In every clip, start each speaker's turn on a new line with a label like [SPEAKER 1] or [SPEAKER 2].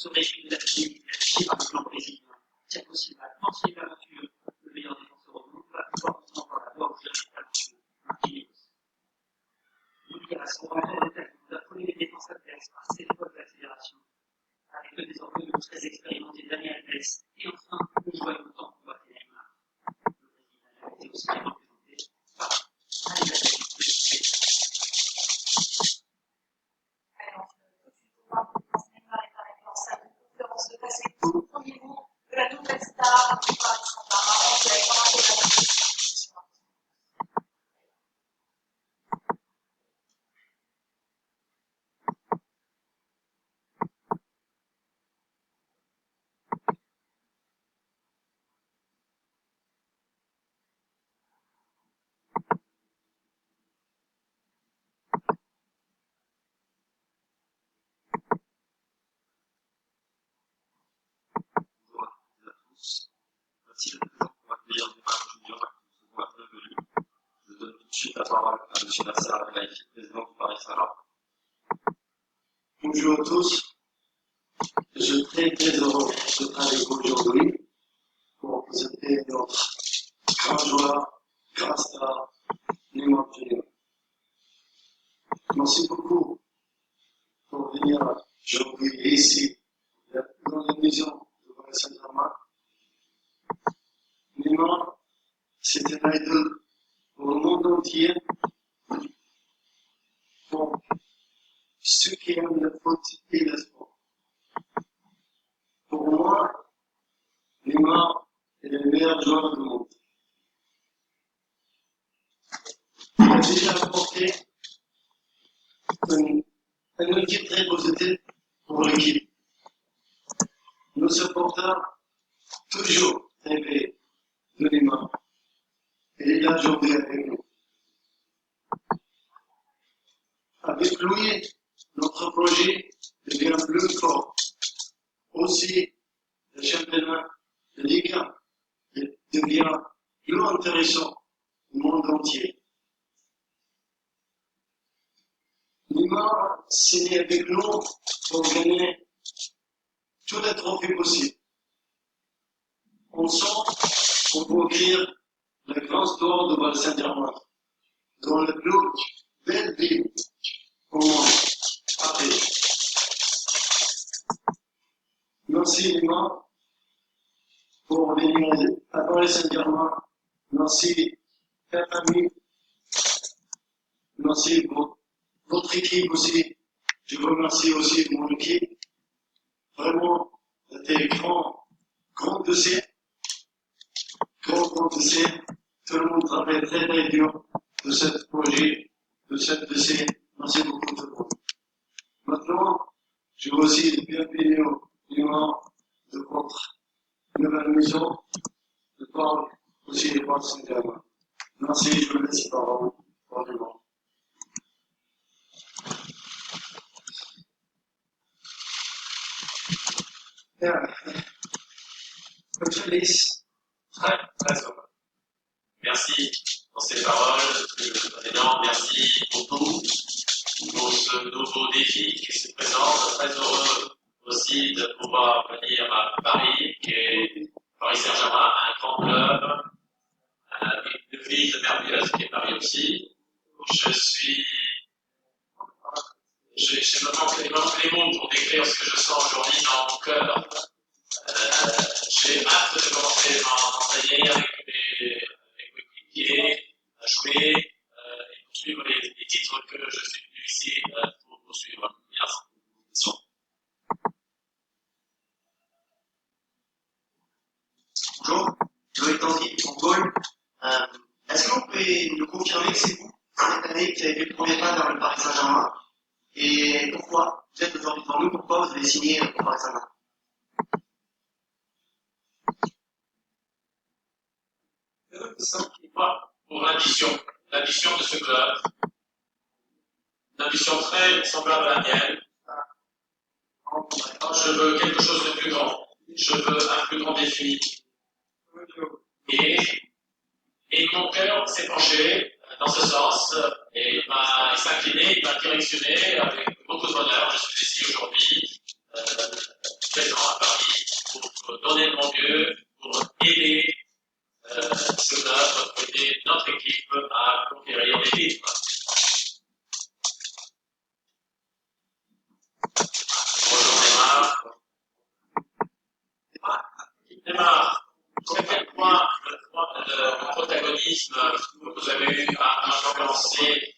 [SPEAKER 1] ce régime de la Chine par le plan brésilien. C'est possible à penser l'aventure, le meilleur défenseur au monde, va pouvoir encore la voix où je n'ai pas le L'opération encore de tête nous a fourni les défenses adverses par ses époques de l'accélération, avec le désormais le très expérimenté Daniel Alves, et enfin le joueur de temps pour battre Neymar. Le Brésil a été aussi bien représenté par Alexandre.
[SPEAKER 2] Neymar est arrivé en salle de conférence de presse avec tout le premier mot de la nouvelle star du Paris Saint-Germain. Vous avez commenté la discussion.
[SPEAKER 3] Merci de présent pour accueillir Neymar Junior et pour ce bienvenue. Je donne tout de suite la parole à M. Nasser Al-Khelaifi, président du Paris Saint-Germain.
[SPEAKER 4] Bonjour à tous. Je suis très heureux d'être avec vous aujourd'hui pour présenter notre grand joueur, grand star, Neymar Junior. Merci beaucoup pour venir aujourd'hui ici dans la maison de Paris Saint-Germain. Neymar, c'est un idole pour le monde entier, pour ceux qui aiment le foot et le sport. Pour moi, Neymar est le meilleur joueur du monde. Il a déjà apporté un outil très positif pour l'équipe. Nos supporters, toujours rêvé de Neymar. Et il a joué avec nous. Avec lui, notre projet devient plus fort. Aussi, le championnat de Ligue 1 devient plus intéressant au monde entier. Neymar s'est avec nous pour gagner tous les trophées possibles. Ensemble, on peut écrire la grande histoire de Paris Saint-Germain dans le plus belle ville au monde, Paris. Merci Neymar pour venir à Paris Saint-Germain. Merci chers amis. Merci pour votre équipe aussi. Je vous remercie aussi mon équipe. Vraiment, c'était grand dossier. Grand dossier. Tout le monde travaille très dur de ce projet, de ce dossier. Merci beaucoup tout le monde. Maintenant, je veux aussi le bienvenue de votre nouvelle maison, de parler aussi des Paris Saint-Germain. Merci, je vous laisse la parole. Vraiment.
[SPEAKER 3] Félix, très heureux. Merci pour ces paroles, Monsieur le Président. Merci pour tout, pour ce nouveau défi qui se présente. Très heureux aussi de pouvoir venir à Paris, qui est Paris Saint-Germain, un grand club, une ville merveilleuse qui est Paris aussi. Je me manque les mots pour décrire ce que je sens aujourd'hui dans mon cœur. J'ai hâte de commencer à m'entraîner avec mes coéquipiers, à jouer et poursuivre les titres que je suis venu ici pour poursuivre. Merci.
[SPEAKER 5] Bonjour, Loïc Tanguy du Contrôle. Est-ce que vous pouvez nous confirmer que c'est vous, cette année, qui avez fait le premier pas vers le Paris Saint-Germain? Et pourquoi vous êtes aujourd'hui devant nous? Pourquoi vous avez signé pour Paris Saint-Germain?
[SPEAKER 3] Pour l'ambition de ce club, une ambition très semblable à la mienne. Je veux quelque chose de plus grand. Je veux un plus grand défi. Et mon cœur s'est penché dans ce sens et m'a incliné, il m'a directionné avec beaucoup d'honneur. Je suis ici aujourd'hui présent à Paris pour donner de mon mieux, pour aider ceux-là, pour aider notre équipe à conquérir les titres. Bonjour Neymar. À quel point le protagonisme que vous avez eu à influencer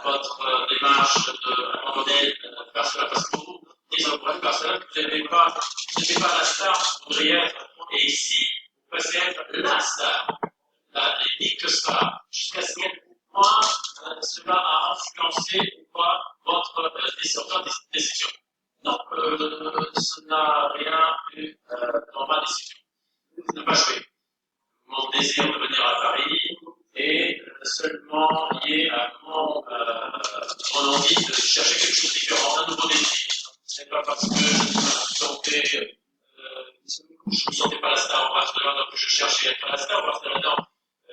[SPEAKER 3] votre démarche d'abandonner Barcelone, parce que vous, disons pour Barcelone, vous n'étiez pas la star, vous voudriez être, et ici, vous passez à être la star, l'unique star, jusqu'à quel point cela a influencé ou pas votre décision. Non, ça n'a rien eu dans ma décision. Ça n'a pas joué. Mon désir de venir à Paris est seulement lié à mon envie de chercher quelque chose de différent, un nouveau défi. Ce n'est pas parce que je me sentais pas la star en Barcelone, donc je cherchais à être la star en Barcelone. Non,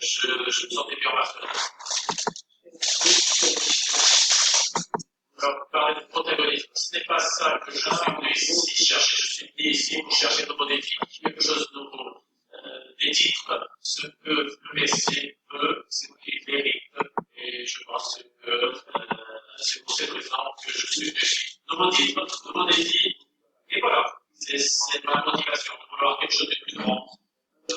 [SPEAKER 3] je me sentais bien en Barcelone. Alors, parler de protagonisme, ce n'est pas ça que je suis venu ici chercher. Je suis venu ici pour chercher de nouveaux défis, quelque chose de nouveau. Des titres, ce que le Messi veut, c'est ce qu'il mérite, et je pense que c'est pour cette raison que je suis venu. Nouveaux titres, nouveaux défis, et voilà, c'est ma motivation de vouloir quelque chose de plus grand, de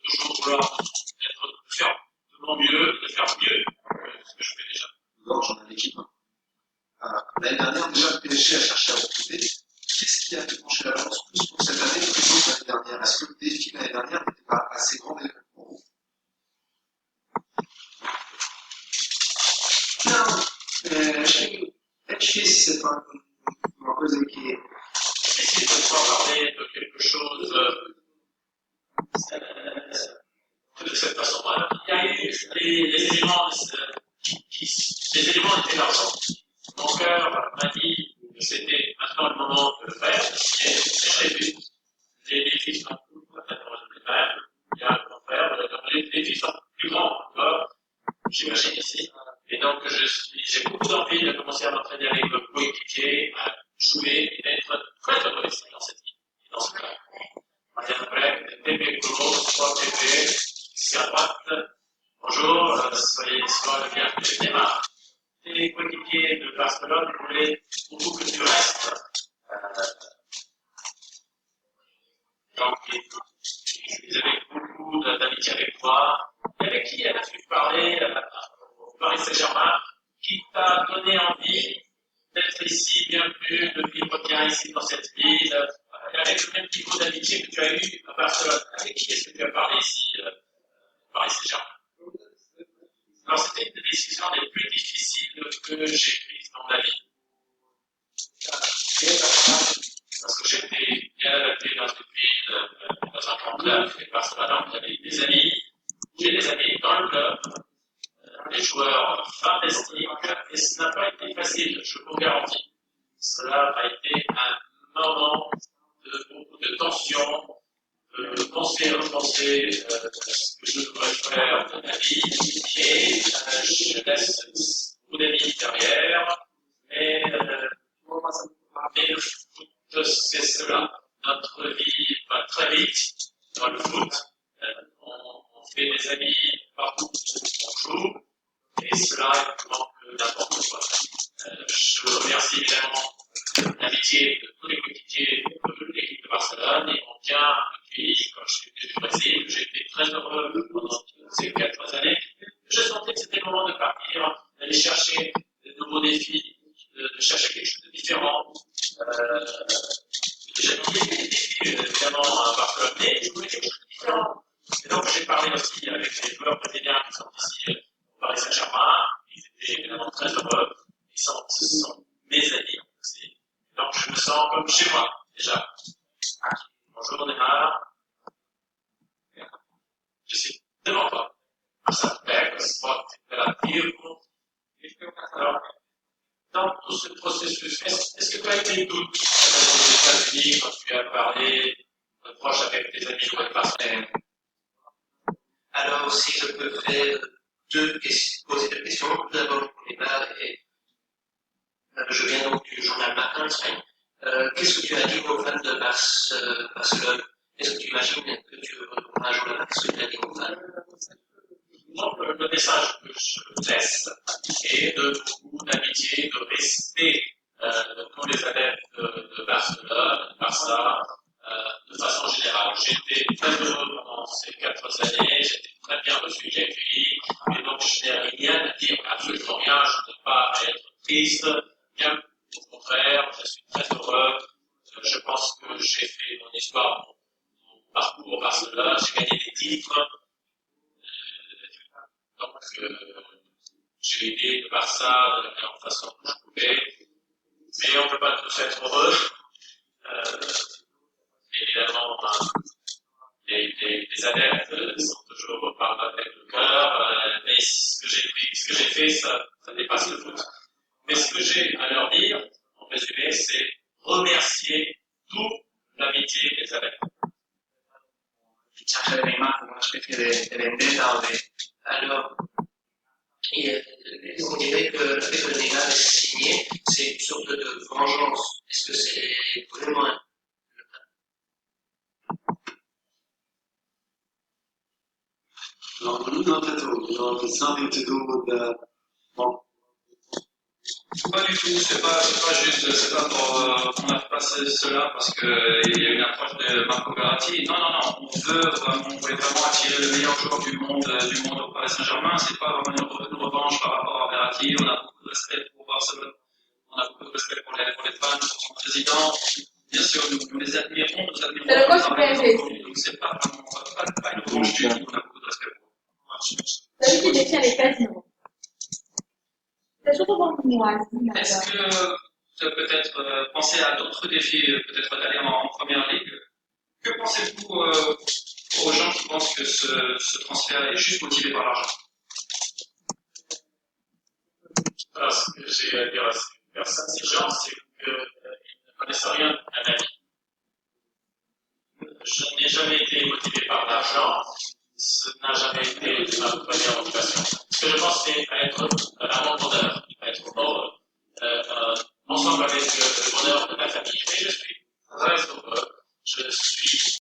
[SPEAKER 3] toujours vouloir être différent, de mon mieux, de faire mieux que ce que je fais déjà.
[SPEAKER 6] J'en ai l'équipe. L'année dernière, déjà, le PSG a cherché à recruter. Qu'est-ce qui a fait pencher la balance plus pour cette année plutôt que l'année dernière? Est-ce que le défi l'année dernière n'était pas assez grand pour vous?
[SPEAKER 1] Não, é difícil você falar uma coisa que
[SPEAKER 3] Ici, de pouvoir parler de quelque chose de cette façon-là. Il y a eu les éléments, les éléments étaient l'argent. Mon cœur m'a dit que c'était maintenant le moment de le faire, et je l'ai fait. Les défis sont complètement les mêmes. Il y a un grand frère, les défis sont plus grands encore, j'imagine ici. Et donc, j'ai beaucoup d'envie de commencer à m'entraîner avec le coéquipier, à jouer et d'être très heureux ici dans cette vie, dans ce club. Marianne Breck, TP Colo, 3 TP, ici à droite. Bonjour, soyez le bienvenu. Neymar. Les coéquipiers de Barcelone voulaient beaucoup que tu restes. Donc, ils avaient beaucoup d'amitié avec toi. Et avec qui as-tu parlé au Paris Saint-Germain qui t'a donné envie d'être ici, bienvenue, de vivre bien ici dans cette ville, avec le même niveau d'amitié que tu as eu à Barcelone? Avec qui est-ce que tu as parlé ici au Paris Saint-Germain? Alors, c'était une des décisions les plus difficiles que j'ai prises dans ma vie. Parce que j'étais bien adapté dans une ville, dans un grand club, et Barcelone, j'avais des amis, j'ai des amis dans le club, des joueurs fantastiques, et ce n'a pas été facile, je vous garantis. Cela a été un moment de beaucoup de tension, de penser, repenser ce que je devrais faire de ma vie, et je laisse beaucoup d'amis derrière, mais le foot, c'est cela. Notre vie va très vite dans le foot. On fait des amis partout où on joue, et cela manque n'importe quoi. Je remercie évidemment l'amitié de tous les coéquipiers de l'équipe de Barcelone, et on vient accueillir quand je suis venu du Brésil. J'ai été très heureux pendant ces 4 années. Je sentais que c'était le moment de partir, d'aller chercher de nouveaux défis, de chercher quelque chose de différent. J'ai trouvé des défis évidemment à Barcelone, mais je voulais quelque chose de différent. Et donc j'ai parlé aussi avec les joueurs brésiliens qui sont ici au Paris Saint-Germain. Ils étaient évidemment très heureux. Ce sont mes amis aussi. Donc je me sens comme chez moi déjà. Bonjour Neymar. Je suis devant toi. Ça fait que sport impérativo. Alors, dans tout ce processus, est-ce que tu as eu des doutes aux États-Unis quand tu as parlé de proche avec tes amis ou avec partenaires?
[SPEAKER 5] Alors, si je peux faire poser deux questions. Tout d'abord, pour Neymar, je viens donc du journal Martin en Espagne.
[SPEAKER 7] Qu'est-ce que tu as dit aux fans de Barcelone? Est-ce que tu imagines que tu retourneras jouer là-bas? Qu'est-ce que tu as dit aux fans?
[SPEAKER 3] Donc, le message que je laisse est de beaucoup d'amitié, de respect de tous les adeptes de Barcelone, de Barça, de façon générale. J'étais très heureux pendant ces 4 années, j'étais très bien reçu, j'ai accueilli, et donc je n'ai rien à dire, absolument rien, je ne peux pas être triste, bien au contraire, je suis très heureux, je pense que j'ai fait mon histoire, mon parcours au Barcelone, j'ai gagné des titres, donc j'ai aidé le Barça de la meilleure façon que je pouvais, mais on ne peut pas tous être heureux. Évidemment, les adeptes sont toujours par avec le cœur, mais ce que j'ai fait, ça dépasse le foot. Mais ce que j'ai à leur dire, en résumé, c'est remercier toute l'amitié des adeptes.
[SPEAKER 5] Fichaje de Neymar como una especie de vendetta o de...
[SPEAKER 7] Alors, on dirait que le fait que Neymar est signé, c'est une sorte de vengeance. Est-ce que c'est vraiment le cas?
[SPEAKER 4] Not at all. You know, it's nothing to do with the. Well,
[SPEAKER 8] Pas du tout, c'est pas juste, c'est pas pour, on a passé cela parce qu'il y a une approche de Marco Verratti. Non, on voulait vraiment attirer le meilleur joueur du monde au Paris Saint-Germain. C'est pas vraiment une revanche par rapport à Verratti. On a beaucoup de respect pour Barcelone. On a beaucoup de respect pour les fans, pour son président. Bien sûr, nous les admirons,
[SPEAKER 2] C'est le coach du PSG.
[SPEAKER 8] Donc c'est pas vraiment, pas une revanche du tout. On a beaucoup de respect pour eux.
[SPEAKER 2] Celui qui détient les casinos. C'est surtout pour moi.
[SPEAKER 8] Est-ce que tu as peut-être pensé à d'autres défis, peut-être d'aller en première ligue? Que pensez-vous aux gens qui pensent que ce transfert est juste motivé par l'argent?
[SPEAKER 3] Alors, ce que j'ai à dire à ces gens, c'est qu'ils ne connaissent rien à la vie. Je n'ai jamais été motivé par l'argent, ce n'a jamais été ma première motivation. Ce que je pense, c'est à être un bonheur, à être heureux, ensemble avec le bonheur de ma famille. Et je suis très heureux. Je suis